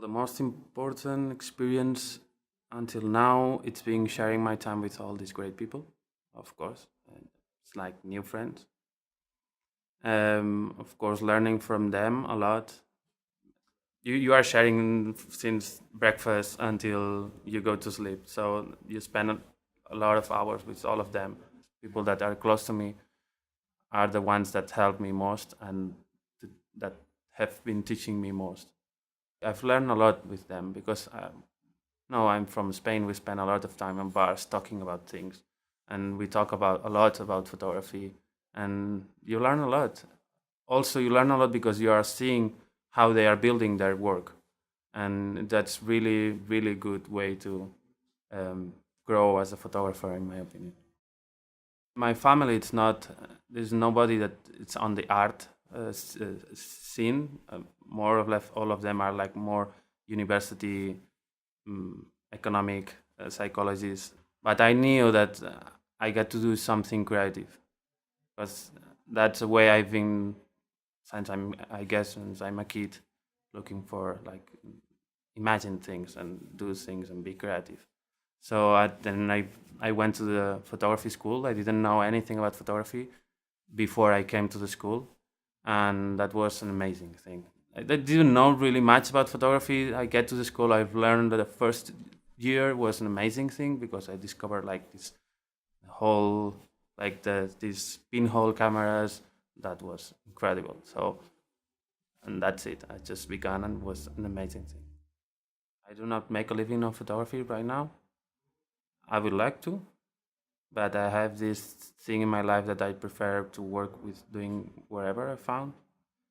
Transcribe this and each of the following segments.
The most important experience until now, it's been sharing my time with all these great people, of course. And it's like new friends. Of course, learning from them a lot. You are sharing since breakfast until you go to sleep. So you spend a lot of hours with all of them. People that are close to me are the ones that help me most and that have been teaching me most. I've learned a lot with them because no, I'm from Spain. We spend a lot of time in bars talking about things, and we talk about a lot about photography, and you learn a lot. Also, you learn a lot because you are seeing how they are building their work, and that's really good way to um, grow as a photographer, in my opinion. My family, it's not. There's nobody that it's on the art scene. More or less, all of them are like more university economic psychologists. But I knew that I got to do something creative because that's the way I've been since I guess, since I'm a kid, looking for like imagine things and do things and be creative. So I went to the photography school. I didn't know anything about photography before I came to the school, and that was an amazing thing. I didn't know really much about photography. I get to the school. I've learned that the first year was an amazing thing because I discovered like this whole like these pinhole cameras. That was incredible. So and that's it. I just began and was an amazing thing. I do not make a living on photography right now. I would like to, but I have this thing in my life that I prefer to work with doing wherever I found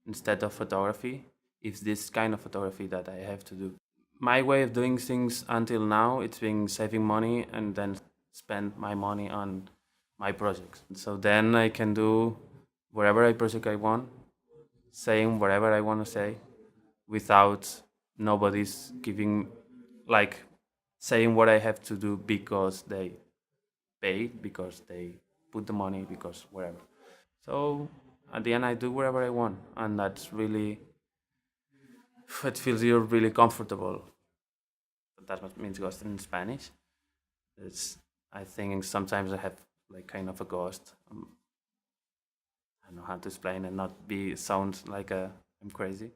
instead of photography. It's this kind of photography that I have to do. My way of doing things until now, it's been saving money and then spend my money on my projects. So then I can do whatever I project I want, saying whatever I want to say, without nobody's giving like saying what I have to do because they paid, because they put the money, because whatever. So at the end, I do whatever I want, and that's really it feels you're really comfortable. That's what means ghost in Spanish. It's I think sometimes I have like kind of a ghost. I don't know how to explain and not be sound like I'm crazy.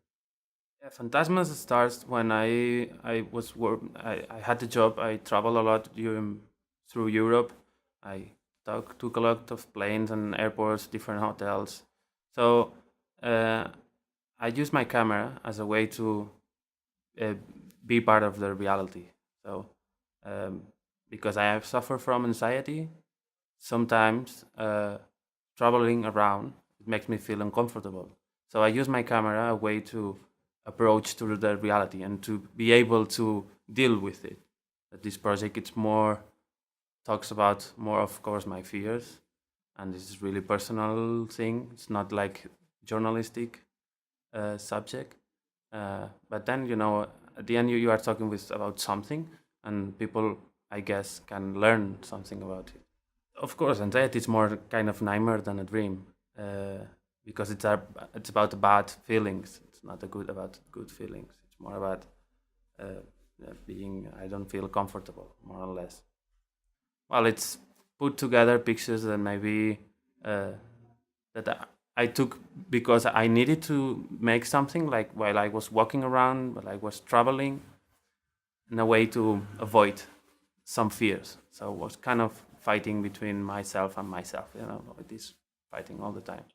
Yeah, Fantasmas starts when I had the job. I travel a lot through Europe. I took a lot of planes and airports, different hotels. So uh, I use my camera as a way to uh, be part of the reality. So um, because I have suffered from anxiety, sometimes traveling around it makes me feel uncomfortable. So I use my camera a way to approach to the reality and to be able to deal with it. That this project it's more talks about more of course my fears, and this is really personal thing. It's not like journalistic subject, but then at the end you are talking with about something, and people I guess can learn something about it. Of course, anxiety is more kind of nightmare than a dream, because it's about the bad feelings. It's not a good about good feelings. It's more about being. I don't feel comfortable, more or less. Well, it's put together pictures that maybe that I took because I needed to make something like while I was walking around, while I was traveling, in a way to avoid some fears. So I was kind of fighting between myself and myself, with this fighting all the time.